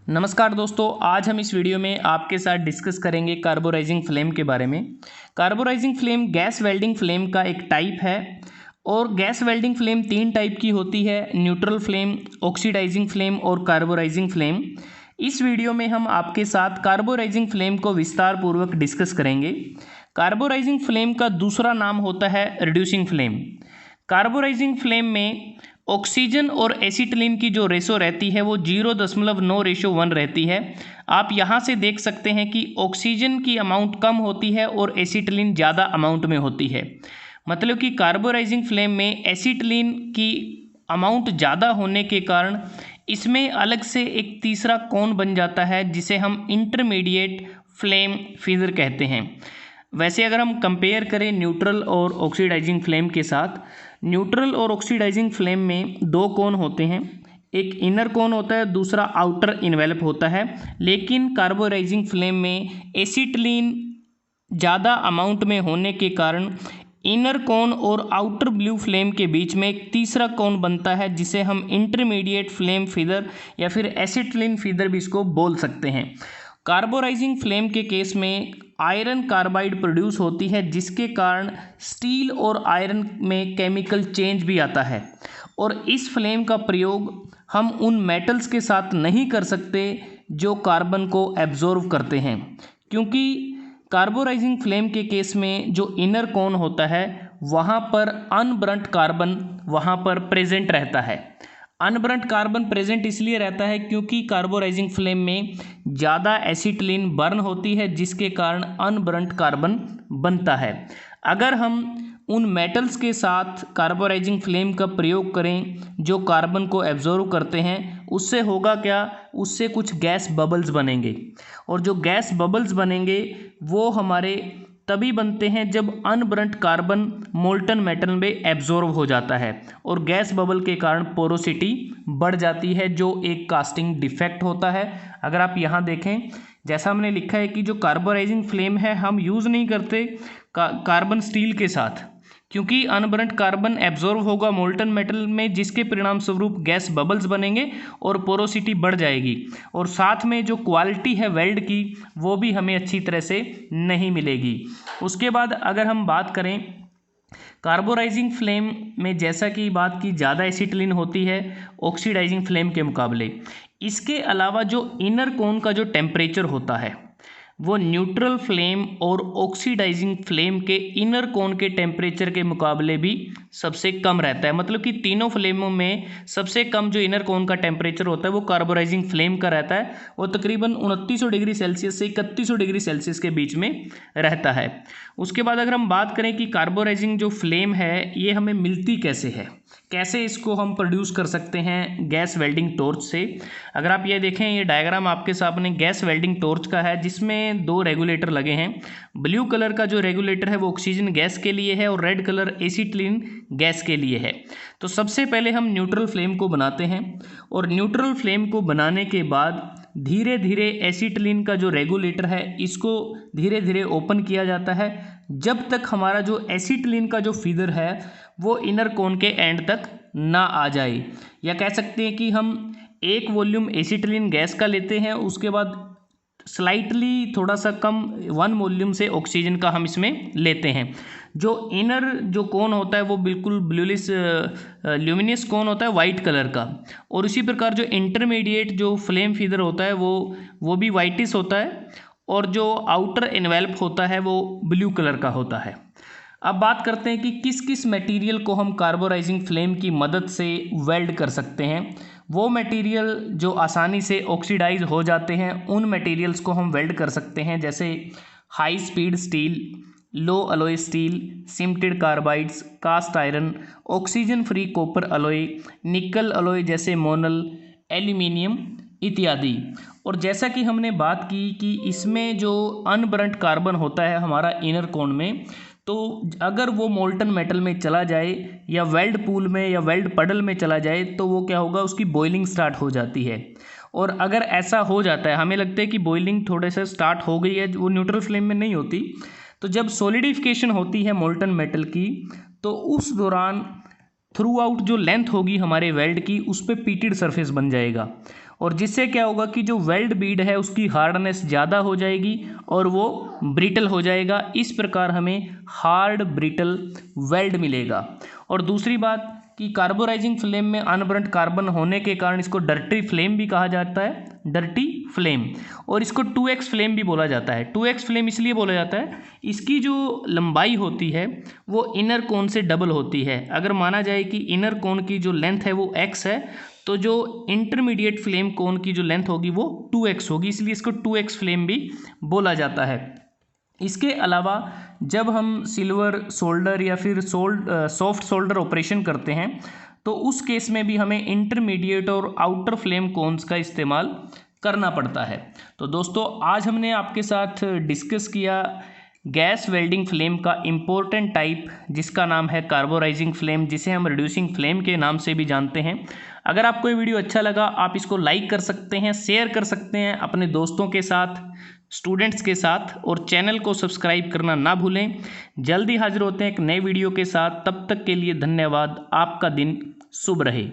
नमस्कार दोस्तों, आज हम इस वीडियो में आपके साथ डिस्कस करेंगे कार्बोराइजिंग फ्लेम के बारे में। Carburizing flame gas welding flame का एक टाइप है और गैस वेल्डिंग फ्लेम तीन टाइप की होती है: न्यूट्रल फ्लेम, ऑक्सीडाइजिंग फ्लेम और कार्बोराइजिंग फ्लेम। इस वीडियो में हम आपके साथ कार्बोराइजिंग फ्लेम को विस्तार पूर्वक डिस्कस करेंगे। कार्बोराइजिंग फ्लेम का दूसरा नाम होता है रिड्यूसिंग फ्लेम। कार्बोराइजिंग फ्लेम में ऑक्सीजन और एसिटिलीन की जो रेशो रहती है वो 0.9:1 रहती है। आप यहाँ से देख सकते हैं कि ऑक्सीजन की अमाउंट कम होती है और एसिटिलीन ज़्यादा अमाउंट में होती है। मतलब कि कार्बोराइजिंग फ्लेम में एसिटिलीन की अमाउंट ज़्यादा होने के कारण इसमें अलग से एक तीसरा कोन बन जाता है जिसे हम इंटरमीडिएट फ्लेम फीडर कहते हैं। वैसे अगर हम कंपेयर करें न्यूट्रल और ऑक्सीडाइजिंग फ्लेम के साथ, न्यूट्रल और ऑक्सीडाइजिंग फ्लेम में दो कोन होते हैं, एक इनर कोन होता है, दूसरा आउटर इन्वेलप होता है। लेकिन कार्बोराइजिंग फ्लेम में एसिटिलीन ज़्यादा अमाउंट में होने के कारण इनर कोन और आउटर ब्लू फ्लेम के बीच में एक तीसरा कोन बनता है जिसे हम इंटरमीडिएट फ्लेम फीडर या फिर एसिटिलीन फीडर भी इसको बोल सकते हैं। कार्बोराइजिंग फ्लेम के केस में आयरन कार्बाइड प्रोड्यूस होती है जिसके कारण स्टील और आयरन में केमिकल चेंज भी आता है और इस फ्लेम का प्रयोग हम उन मेटल्स के साथ नहीं कर सकते जो कार्बन को एब्जॉर्व करते हैं, क्योंकि कार्बोराइजिंग फ्लेम के केस में जो इनर कोन होता है वहाँ पर अनबर्न्ट कार्बन वहाँ पर प्रेजेंट रहता है। अनबर्न्ट कार्बन प्रेजेंट इसलिए रहता है क्योंकि कार्बोराइजिंग फ्लेम में ज़्यादा एसिटिलीन बर्न होती है जिसके कारण अनबर्न्ट कार्बन बनता है। अगर हम उन मेटल्स के साथ कार्बोराइजिंग फ्लेम का प्रयोग करें जो कार्बन को एब्जॉर्व करते हैं, उससे होगा क्या, उससे कुछ गैस बबल्स बनेंगे और जो गैस बबल्स बनेंगे वो हमारे तभी बनते हैं जब अनबर्न्ट कार्बन मोल्टन मेटल में एब्जॉर्व हो जाता है और गैस बबल के कारण पोरोसिटी बढ़ जाती है जो एक कास्टिंग डिफेक्ट होता है। अगर आप यहाँ देखें, जैसा हमने लिखा है कि जो कार्बोराइजिंग फ्लेम है हम यूज़ नहीं करते कार्बन स्टील के साथ, क्योंकि अनबर्न्ट कार्बन एब्जॉर्व होगा मोल्टन मेटल में जिसके परिणाम स्वरूप गैस बबल्स बनेंगे और पोरोसिटी बढ़ जाएगी और साथ में जो क्वालिटी है वेल्ड की वो भी हमें अच्छी तरह से नहीं मिलेगी। उसके बाद अगर हम बात करें कार्बोराइजिंग फ्लेम में, जैसा कि बात की ज़्यादा एसिटिलीन होती है ऑक्सीडाइजिंग फ्लेम के मुकाबले। इसके अलावा जो इनर कोन का जो टेम्परेचर होता है वो न्यूट्रल फ्लेम और ऑक्सीडाइजिंग फ्लेम के इनर कोन के टेम्परेचर के मुकाबले भी सबसे कम रहता है। मतलब कि तीनों फ्लेमों में सबसे कम जो इनर कोन का टेम्परेचर होता है वो कार्बोराइजिंग फ्लेम का रहता है। वो तकरीबन 2900 डिग्री सेल्सियस से 3100 डिग्री सेल्सियस के बीच में रहता है। उसके बाद अगर हम बात करें कि कार्बोराइजिंग जो फ्लेम है ये हमें मिलती कैसे है, कैसे इसको हम प्रोड्यूस कर सकते हैं गैस वेल्डिंग टॉर्च से। अगर आप ये देखें, ये डायग्राम आपके सामने गैस वेल्डिंग टॉर्च का है जिसमें दो रेगुलेटर लगे हैं। ब्लू कलर का जो रेगुलेटर है वो ऑक्सीजन गैस के लिए है और रेड कलर एसिटिलीन गैस के लिए है। तो सबसे पहले हम न्यूट्रल फ्लेम को बनाते हैं और न्यूट्रल फ्लेम को बनाने के बाद धीरे धीरे एसिटिलीन का जो रेगुलेटर है इसको धीरे धीरे ओपन किया जाता है जब तक हमारा जो एसिटिलीन का जो फीडर है वो इनर कोन के एंड तक ना आ जाए। या कह सकते हैं कि हम एक वॉल्यूम एसिटिलीन गैस का लेते हैं, उसके बाद स्लाइटली थोड़ा सा कम 1 वॉल्यूम से ऑक्सीजन का हम इसमें लेते हैं। जो इनर जो कोन होता है वो बिल्कुल ब्लूइश ल्यूमिनियस कोन होता है वाइट कलर का, और इसी प्रकार जो इंटरमीडिएट जो फ्लेम फीडर होता है वो भी वाइटिश होता है और जो आउटर एनवेल्प होता है वो ब्लू कलर का होता है। अब बात करते हैं कि किस किस मटेरियल को हम कार्बोराइजिंग फ्लेम की मदद से वेल्ड कर सकते हैं। वो मटेरियल जो आसानी से ऑक्सीडाइज हो जाते हैं उन मटेरियल्स को हम वेल्ड कर सकते हैं, जैसे high speed steel, low alloy steel, cemented carbides, cast iron, oxygen free copper alloy, nickel alloy जैसे मोनल, एल्यूमिनियम इत्यादि। और जैसा कि हमने बात की कि इसमें जो अनबर्न्ट कार्बन होता है हमारा इनर कोन में, तो अगर वो मोल्टन मेटल में चला जाए या वेल्ड पूल में या वेल्ड पडल में चला जाए तो वो क्या होगा, उसकी बॉइलिंग स्टार्ट हो जाती है। और अगर ऐसा हो जाता है, हमें लगता है कि बॉइलिंग थोड़े से स्टार्ट हो गई है, वो न्यूट्रल फ्लेम में नहीं होती, तो जब सॉलिडिफिकेशन होती है मोल्टन मेटल की तो उस दौरान थ्रू आउट जो लेंथ होगी हमारे वेल्ड की उस पर पीटेड सरफेस बन जाएगा और जिससे क्या होगा कि जो वेल्ड बीड है उसकी हार्डनेस ज़्यादा हो जाएगी और वो ब्रिटल हो जाएगा। इस प्रकार हमें हार्ड ब्रिटल वेल्ड मिलेगा। और दूसरी बात कि कार्बोराइजिंग फ्लेम में अनबर्न्ड कार्बन होने के कारण इसको डर्टी फ्लेम भी कहा जाता है, डर्टी फ्लेम। और इसको 2x फ्लेम भी बोला जाता है। 2x फ्लेम इसलिए बोला जाता है, इसकी जो लंबाई होती है वो इनर कोन से डबल होती है। अगर माना जाए कि इनर कोन की जो लेंथ है वो x है, तो जो इंटरमीडिएट फ्लेम कोन की जो लेंथ होगी वो 2x होगी, इसलिए इसको 2x फ्लेम भी बोला जाता है। इसके अलावा जब हम सिल्वर सोल्डर या फिर सॉफ्ट सोल्डर ऑपरेशन करते हैं तो उस केस में भी हमें इंटरमीडिएट और आउटर फ्लेम कोन्स का इस्तेमाल करना पड़ता है। तो दोस्तों आज हमने आपके साथ डिस्कस किया गैस वेल्डिंग फ्लेम का इम्पोर्टेंट टाइप, जिसका नाम है कार्बोराइजिंग फ्लेम, जिसे हम रिड्यूसिंग फ्लेम के नाम से भी जानते हैं। अगर आपको ये वीडियो अच्छा लगा आप इसको लाइक कर सकते हैं, शेयर कर सकते हैं अपने दोस्तों के साथ, स्टूडेंट्स के साथ, और चैनल को सब्सक्राइब करना ना भूलें। जल्दी हाजिर होते हैं एक नए वीडियो के साथ, तब तक के लिए धन्यवाद। आपका दिन शुभ रहे।